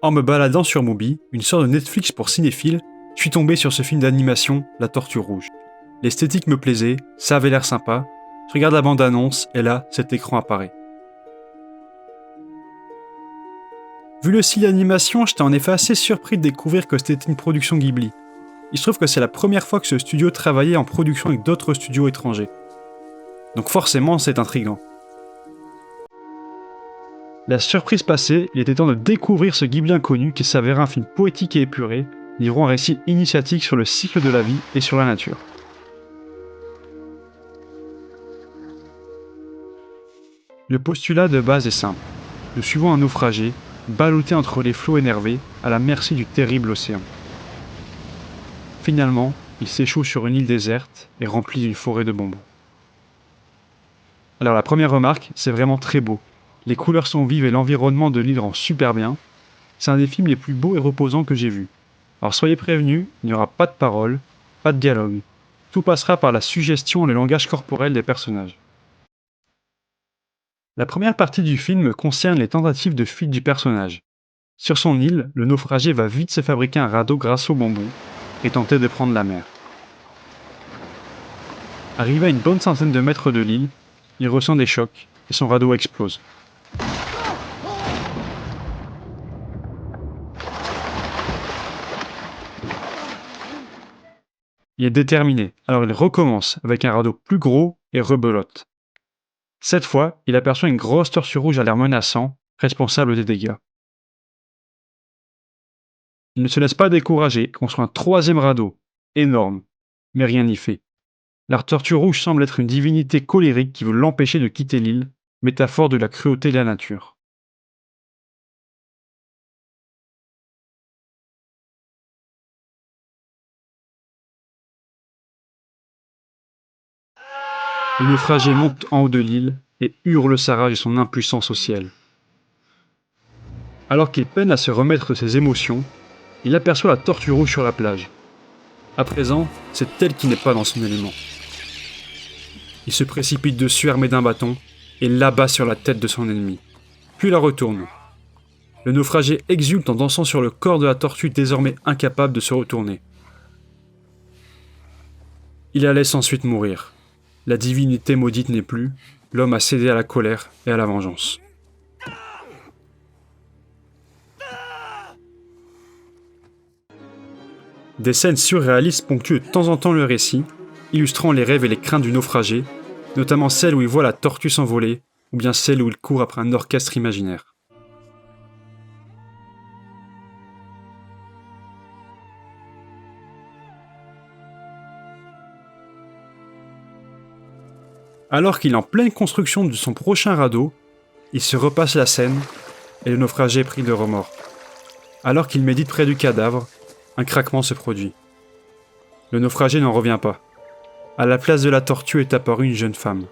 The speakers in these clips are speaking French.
En me baladant sur Mubi, une sorte de Netflix pour cinéphiles, je suis tombé sur ce film d'animation, La Tortue Rouge. L'esthétique me plaisait, ça avait l'air sympa. Je regarde la bande-annonce et là, cet écran apparaît. Vu le style d'animation, j'étais en effet assez surpris de découvrir que c'était une production Ghibli. Il se trouve que c'est la première fois que ce studio travaillait en production avec d'autres studios étrangers. Donc forcément, c'est intriguant. La surprise passée, il était temps de découvrir ce Ghibli inconnu qui s'avérait un film poétique et épuré, livrant un récit initiatique sur le cycle de la vie et sur la nature. Le postulat de base est simple. Nous suivons un naufragé, ballotté entre les flots énervés, à la merci du terrible océan. Finalement, il s'échoue sur une île déserte et remplie d'une forêt de bonbons. Alors la première remarque, c'est vraiment très beau. Les couleurs sont vives et l'environnement de l'île rend super bien. C'est un des films les plus beaux et reposants que j'ai vus. Alors soyez prévenus, il n'y aura pas de paroles, pas de dialogue. Tout passera par la suggestion et le langage corporel des personnages. La première partie du film concerne les tentatives de fuite du personnage. Sur son île, le naufragé va vite se fabriquer un radeau grâce aux bonbons et tenter de prendre la mer. Arrivé à une bonne centaine de mètres de l'île, il ressent des chocs et son radeau explose. Il est déterminé, alors il recommence avec un radeau plus gros et rebelote. Cette fois, il aperçoit une grosse tortue rouge à l'air menaçant, responsable des dégâts. Il ne se laisse pas décourager et construit un troisième radeau, énorme, mais rien n'y fait. La tortue rouge semble être une divinité colérique qui veut l'empêcher de quitter l'île, métaphore de la cruauté de la nature. Le naufragé monte en haut de l'île et hurle sa rage et son impuissance au ciel. Alors qu'il peine à se remettre de ses émotions, il aperçoit la tortue rouge sur la plage. À présent, c'est elle qui n'est pas dans son élément. Il se précipite dessus armé d'un bâton et l'abat sur la tête de son ennemi, puis la retourne. Le naufragé exulte en dansant sur le corps de la tortue désormais incapable de se retourner. Il la laisse ensuite mourir. La divinité maudite n'est plus, l'homme a cédé à la colère et à la vengeance. Des scènes surréalistes ponctuent de temps en temps le récit, illustrant les rêves et les craintes du naufragé, notamment celle où il voit la tortue s'envoler, ou bien celle où il court après un orchestre imaginaire. Alors qu'il est en pleine construction de son prochain radeau, il se repasse la scène et le naufragé est pris de remords. Alors qu'il médite près du cadavre, un craquement se produit. Le naufragé n'en revient pas. À la place de la tortue est apparue une jeune femme.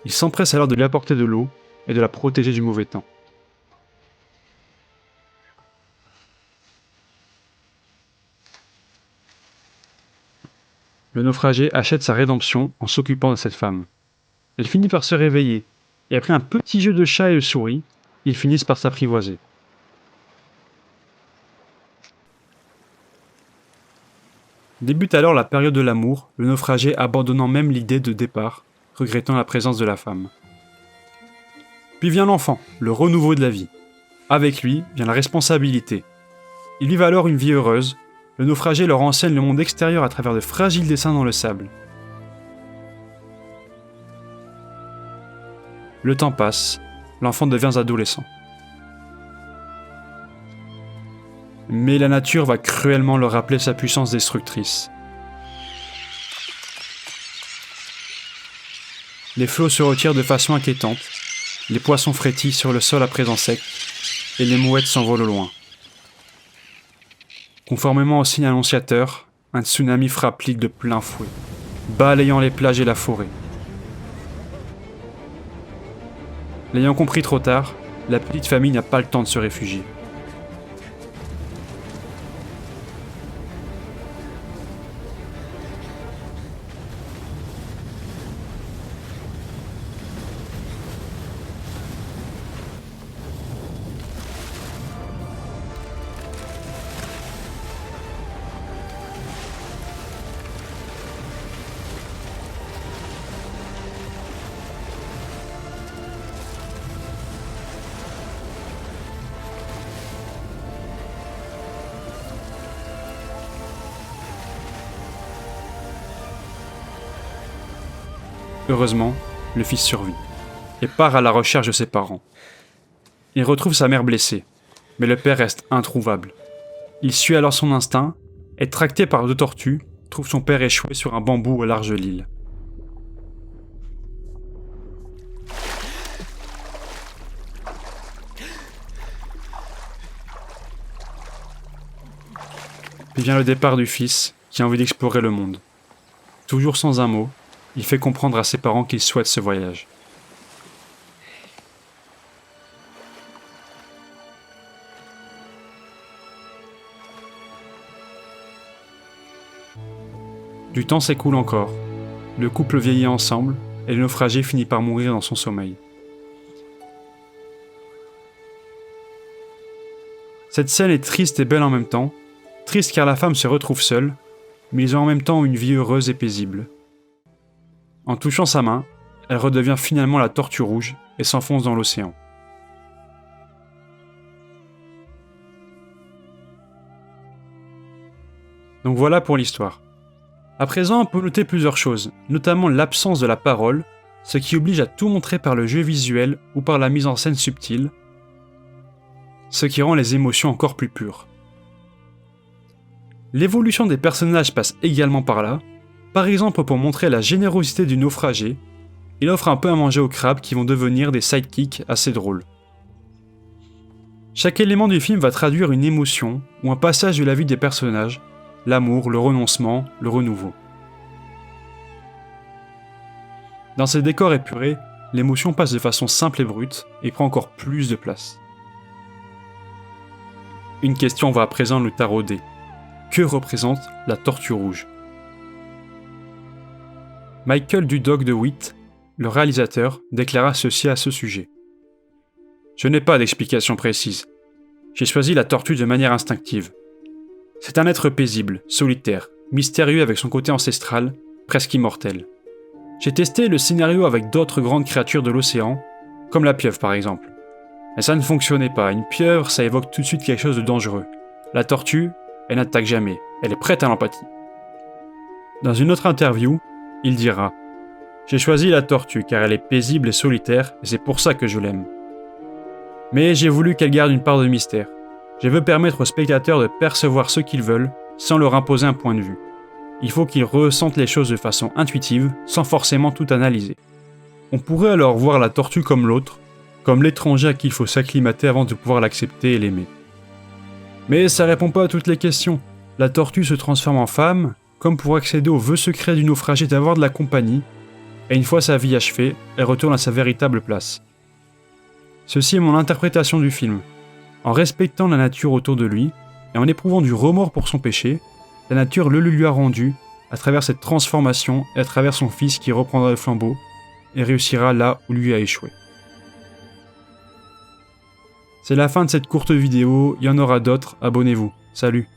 Il s'empresse alors de lui apporter de l'eau et de la protéger du mauvais temps. Le naufragé achète sa rédemption en s'occupant de cette femme. Elle finit par se réveiller, et après un petit jeu de chat et de souris, ils finissent par s'apprivoiser. Débute alors la période de l'amour, le naufragé abandonnant même l'idée de départ, regrettant la présence de la femme. Puis vient l'enfant, le renouveau de la vie. Avec lui vient la responsabilité. Ils vivent alors une vie heureuse, le naufragé leur enseigne le monde extérieur à travers de fragiles dessins dans le sable. Le temps passe, l'enfant devient adolescent. Mais la nature va cruellement leur rappeler sa puissance destructrice. Les flots se retirent de façon inquiétante, les poissons frétillent sur le sol à présent sec, et les mouettes s'envolent au loin. Conformément au signe annonciateur, un tsunami frappe l'île de plein fouet, balayant les plages et la forêt. L'ayant compris trop tard, la petite famille n'a pas le temps de se réfugier. Heureusement, le fils survit et part à la recherche de ses parents. Il retrouve sa mère blessée, mais le père reste introuvable. Il suit alors son instinct et, tracté par 2 tortues, trouve son père échoué sur un bambou au large de l'île. Puis vient le départ du fils, qui a envie d'explorer le monde. Toujours sans un mot, il fait comprendre à ses parents qu'il souhaite ce voyage. Du temps s'écoule encore, le couple vieillit ensemble et le naufragé finit par mourir dans son sommeil. Cette scène est triste et belle en même temps, triste car la femme se retrouve seule, mais ils ont en même temps une vie heureuse et paisible. En touchant sa main, elle redevient finalement la tortue rouge et s'enfonce dans l'océan. Donc voilà pour l'histoire. À présent, on peut noter plusieurs choses, notamment l'absence de la parole, ce qui oblige à tout montrer par le jeu visuel ou par la mise en scène subtile, ce qui rend les émotions encore plus pures. L'évolution des personnages passe également par là, par exemple pour montrer la générosité du naufragé, il offre un peu à manger aux crabes qui vont devenir des sidekicks assez drôles. Chaque élément du film va traduire une émotion ou un passage de la vie des personnages, l'amour, le renoncement, le renouveau. Dans ces décors épurés, l'émotion passe de façon simple et brute et prend encore plus de place. Une question va à présent nous tarauder. Que représente la tortue rouge ? Michael Dudok de Witt, le réalisateur, déclara ceci à ce sujet. Je n'ai pas d'explication précise. J'ai choisi la tortue de manière instinctive. C'est un être paisible, solitaire, mystérieux avec son côté ancestral, presque immortel. J'ai testé le scénario avec d'autres grandes créatures de l'océan, comme la pieuvre par exemple. Mais ça ne fonctionnait pas, une pieuvre ça évoque tout de suite quelque chose de dangereux. La tortue, elle n'attaque jamais, elle est prête à l'empathie. Dans une autre interview, il dira « J'ai choisi la tortue car elle est paisible et solitaire et c'est pour ça que je l'aime. Mais j'ai voulu qu'elle garde une part de mystère. Je veux permettre aux spectateurs de percevoir ce qu'ils veulent sans leur imposer un point de vue. Il faut qu'ils ressentent les choses de façon intuitive, sans forcément tout analyser. On pourrait alors voir la tortue comme l'autre, comme l'étranger à qui il faut s'acclimater avant de pouvoir l'accepter et l'aimer. Mais ça répond pas à toutes les questions. La tortue se transforme en femme, comme pour accéder au vœu secret du naufragé d'avoir de la compagnie, et une fois sa vie achevée, elle retourne à sa véritable place. Ceci est mon interprétation du film. En respectant la nature autour de lui, et en éprouvant du remords pour son péché, la nature le lui a rendu, à travers cette transformation et à travers son fils qui reprendra le flambeau, et réussira là où lui a échoué. C'est la fin de cette courte vidéo, il y en aura d'autres, abonnez-vous, salut.